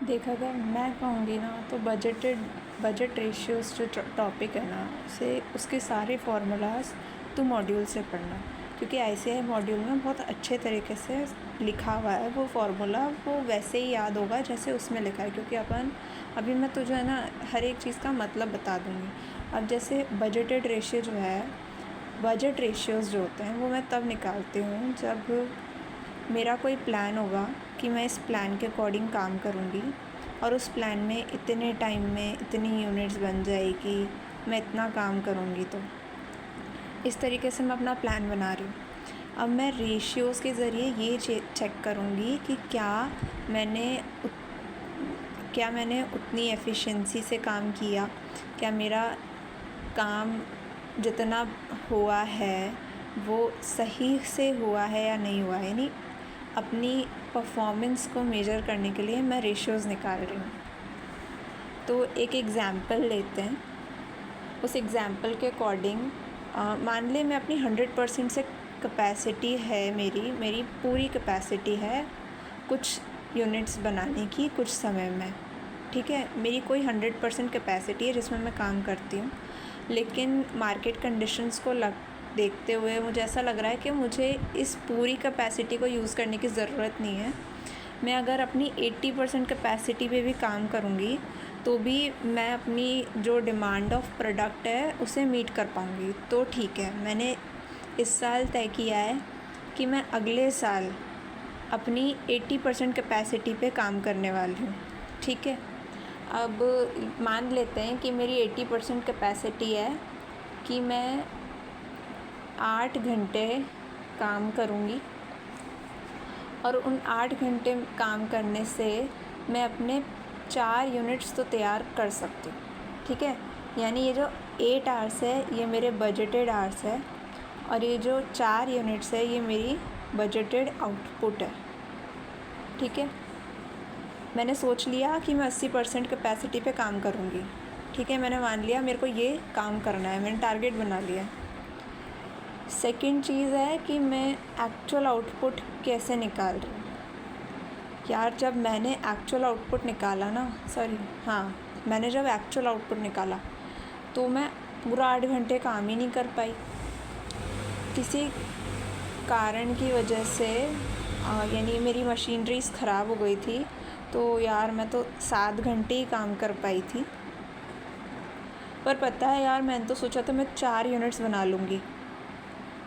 देखा अगर मैं कहूँगी ना तो बजट रेशियोज़ जो टॉपिक है ना उसे उसके सारे फार्मूलाज तो मॉड्यूल से पढ़ना, क्योंकि आईसीआई मॉड्यूल में बहुत अच्छे तरीके से लिखा हुआ है वो फार्मूला, वो वैसे ही याद होगा जैसे उसमें लिखा है। क्योंकि अभी मैं तुझे है ना हर एक चीज़ का मतलब बता दूँगी। अब जैसे बजट रेशियोज़ जो होते हैं वो मैं तब निकालती हूँ जब मेरा कोई प्लान होगा कि मैं इस प्लान के अकॉर्डिंग काम करूँगी और उस प्लान में इतने टाइम में इतनी यूनिट्स बन जाएगी, मैं इतना काम करूँगी। तो इस तरीके से मैं अपना प्लान बना रही हूँ। अब मैं रेशियोज़ के ज़रिए ये चेक करूँगी कि क्या मैंने उतनी एफ़िशिएंसी से काम किया, क्या मेरा काम जितना हुआ है वो सही से हुआ है या नहीं हुआ है। यानी अपनी परफॉर्मेंस को मेजर करने के लिए मैं रेशियोज़ निकाल रही हूँ। तो एक एग्ज़ाम्पल लेते हैं। उस एग्ज़ाम्पल के अकॉर्डिंग मान ले मैं अपनी 100% से कैपेसिटी है, मेरी पूरी कैपेसिटी है कुछ यूनिट्स बनाने की कुछ समय में, ठीक है। मेरी कोई 100% कैपेसिटी है जिसमें मैं काम करती हूँ, लेकिन मार्केट कंडीशंस को देखते हुए मुझे ऐसा लग रहा है कि मुझे इस पूरी कैपेसिटी को यूज़ करने की ज़रूरत नहीं है। मैं अगर अपनी 80% कैपेसिटी पे भी काम करूँगी तो भी मैं अपनी जो डिमांड ऑफ प्रोडक्ट है उसे मीट कर पाऊँगी, तो ठीक है। मैंने इस साल तय किया है कि मैं अगले साल अपनी 80% कैपेसिटी पे काम करने वाली हूँ, ठीक है। अब मान लेते हैं कि मेरी 80% कैपेसिटी है कि मैं 8 घंटे काम करूँगी और उन 8 घंटे काम करने से मैं अपने 4 यूनिट्स तो तैयार कर सकती हूँ, ठीक है। यानी ये जो 8 आवर्स है ये मेरे बजटेड आवर्स है और ये जो 4 यूनिट्स है ये मेरी बजटेड आउटपुट है, ठीक है। मैंने सोच लिया कि मैं 80% कैपेसिटी पे काम करूँगी, ठीक है। मैंने मान लिया मेरे को ये काम करना है, मैंने टारगेट बना लिया। सेकंड चीज़ है कि मैं एक्चुअल आउटपुट कैसे निकाल रही हूँ। यार जब मैंने एक्चुअल आउटपुट निकाला ना मैंने जब एक्चुअल आउटपुट निकाला तो मैं पूरा 8 घंटे काम ही नहीं कर पाई किसी कारण की वजह से। यानी मेरी मशीनरीज ख़राब हो गई थी, तो यार मैं तो 7 घंटे ही काम कर पाई थी। पर पता है यार, मैंने तो सोचा था मैं 4 यूनिट्स बना लूँगी,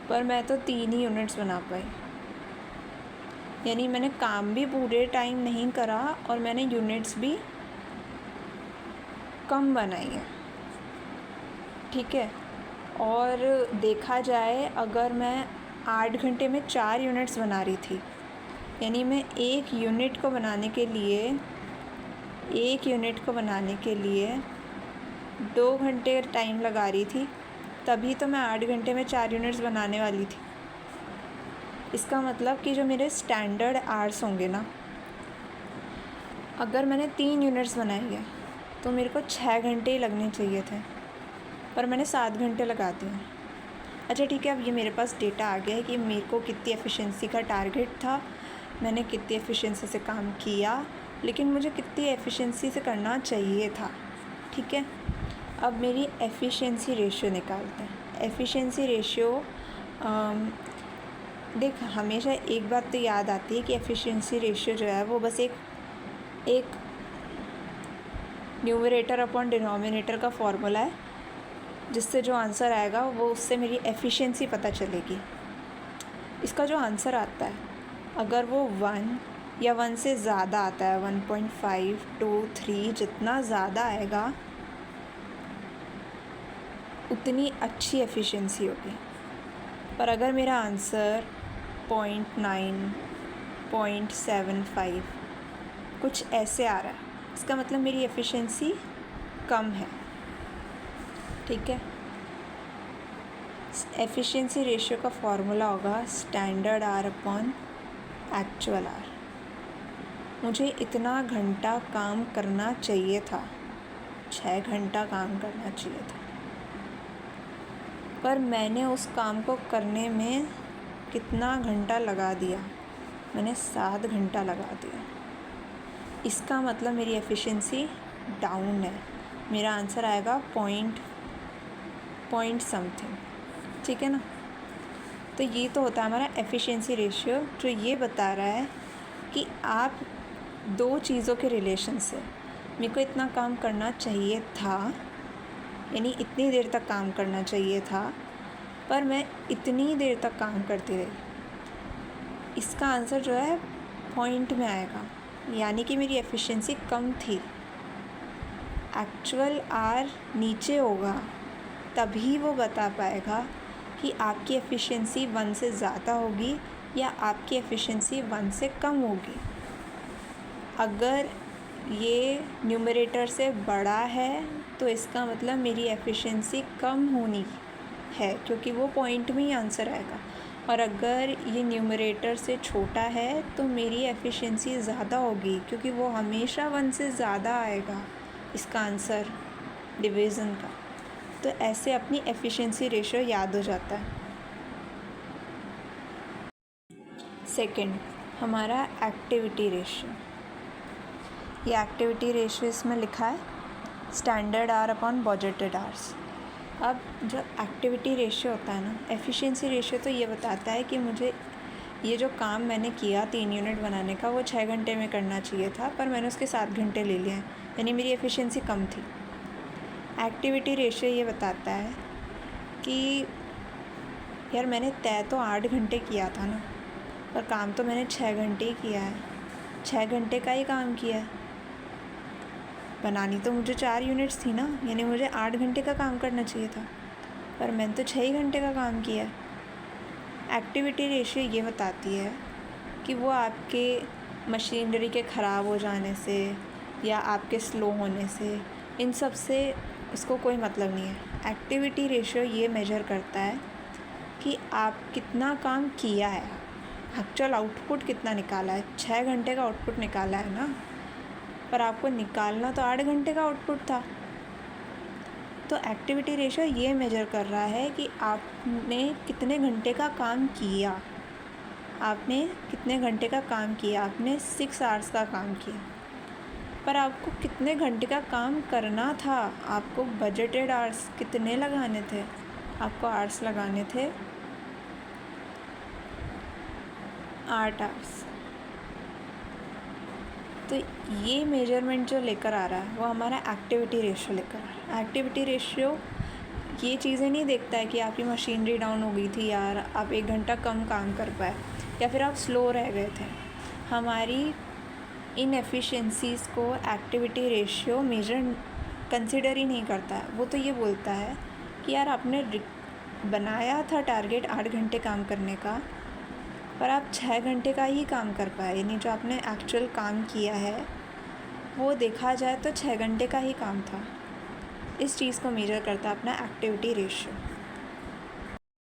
पर मैं तो 3 ही यूनिट्स बना पाई। यानी मैंने काम भी पूरे टाइम नहीं करा और मैंने यूनिट्स भी कम बनाई है, ठीक है। और देखा जाए अगर मैं 8 घंटे में 4 यूनिट्स बना रही थी, यानी मैं एक यूनिट को बनाने के लिए 2 घंटे टाइम लगा रही थी, तभी तो मैं 8 घंटे में 4 यूनिट्स बनाने वाली थी। इसका मतलब कि जो मेरे स्टैंडर्ड आवर्स होंगे ना, अगर मैंने 3 यूनिट्स बनाई है तो मेरे को 6 घंटे ही लगने चाहिए थे, पर मैंने 7 घंटे लगा दिए। अच्छा ठीक है, अब ये मेरे पास डेटा आ गया है कि मेरे को कितनी एफिशिएंसी का टारगेट था, मैंने कितनी एफिशिएंसी से काम किया, लेकिन मुझे कितनी एफिशिएंसी से करना चाहिए था, ठीक है। अब मेरी एफिशिएंसी रेशियो निकालते हैं। एफिशिएंसी रेशियो देख, हमेशा एक बात तो याद आती है कि एफिशिएंसी रेशियो जो है वो बस एक न्यूमरेटर अपॉन डिनोमिनेटर का फॉर्मूला है, जिससे जो आंसर आएगा वो उससे मेरी एफिशिएंसी पता चलेगी। इसका जो आंसर आता है अगर वो 1 या 1 से ज़्यादा आता है, 1.5, 2, 3 जितना ज़्यादा आएगा उतनी अच्छी एफिशिएंसी होगी। पर अगर मेरा आंसर 0.9, 0.75 कुछ ऐसे आ रहा है, इसका मतलब मेरी एफिशिएंसी कम है, ठीक है। एफिशिएंसी रेशियो का फॉर्मूला होगा standard hour upon actual hour. मुझे इतना घंटा काम करना चाहिए था, 6 घंटा काम करना चाहिए था, पर मैंने उस काम को करने में कितना घंटा लगा दिया, मैंने 7 घंटा लगा दिया। इसका मतलब मेरी एफिशिएंसी डाउन है। मेरा आंसर आएगा पॉइंट समथिंग, ठीक है ना। तो ये तो होता है हमारा एफिशिएंसी रेशियो, जो ये बता रहा है कि आप दो चीज़ों के रिलेशन से, मेरे को इतना काम करना चाहिए था, यानी इतनी देर तक काम करना चाहिए था, पर मैं इतनी देर तक काम करती रही। इसका आंसर जो है पॉइंट में आएगा, यानी कि मेरी एफिशिएंसी कम थी। एक्चुअल आर नीचे होगा तभी वो बता पाएगा कि आपकी एफिशिएंसी 1 से ज़्यादा होगी या आपकी एफिशिएंसी 1 से कम होगी। अगर ये न्यूमरेटर से बड़ा है तो इसका मतलब मेरी एफिशिएंसी कम होनी है, क्योंकि वो पॉइंट में ही आंसर आएगा। और अगर ये न्यूमरेटर से छोटा है तो मेरी एफिशिएंसी ज़्यादा होगी, क्योंकि वो हमेशा 1 से ज़्यादा आएगा इसका आंसर डिवीज़न का। तो ऐसे अपनी एफिशिएंसी रेशियो याद हो जाता है। सेकंड, हमारा एक्टिविटी रेशियो। ये एक्टिविटी रेशियो इसमें लिखा है standard our upon budgeted hours. अब जो एक्टिविटी रेशियो होता है ना, एफिशिएंसी रेशियो तो ये बताता है कि मुझे ये जो काम मैंने किया 3 यूनिट बनाने का, वो 6 घंटे में करना चाहिए था, पर मैंने उसके 7 घंटे ले लिए हैं, यानी मेरी एफिशिएंसी कम थी। एक्टिविटी रेशियो ये बताता है कि यार मैंने तय तो 8 घंटे किया था ना, पर काम तो मैंने 6 घंटे ही किया है, 6 घंटे का ही काम किया है। बनानी तो मुझे 4 यूनिट्स थी ना, यानी मुझे 8 घंटे का काम करना चाहिए था, पर मैंने तो 6 ही घंटे का काम किया है। एक्टिविटी रेशियो ये बताती है कि वो आपके मशीनरी के ख़राब हो जाने से या आपके स्लो होने से, इन सब से इसको कोई मतलब नहीं है। एक्टिविटी रेशियो ये मेजर करता है कि आप कितना काम किया है, एक्चुअल आउटपुट कितना निकाला है। 6 घंटे का आउटपुट निकाला है ना, पर आपको निकालना तो 8 घंटे का आउटपुट था। तो एक्टिविटी रेशियो ये मेजर कर रहा है कि आपने कितने घंटे का काम किया, आपने कितने घंटे का काम किया। आपने 6 आवर्स का काम किया, पर आपको कितने घंटे का काम करना था। आपको बजटेड आवर्स कितने लगाने थे, आपको आवर्स लगाने थे 8 आवर्स। तो ये मेजरमेंट जो लेकर आ रहा है वो हमारा एक्टिविटी रेशियो लेकर आ रहा है। एक्टिविटी रेशियो ये चीज़ें नहीं देखता है कि आपकी मशीनरी डाउन हो गई थी यार, आप 1 घंटा कम काम कर पाए, या फिर आप स्लो रह गए थे। हमारी इन एफिशिएंसीज़ को एक्टिविटी रेशियो मेजर कंसिडर ही नहीं करता है। वो तो ये बोलता है कि यार आपने बनाया था टारगेट 8 घंटे काम करने का, पर आप 6 घंटे का ही काम कर पाए, यानी जो आपने एक्चुअल काम किया है वो देखा जाए तो 6 घंटे का ही काम था। इस चीज़ को मेजर करता है अपना एक्टिविटी रेशियो।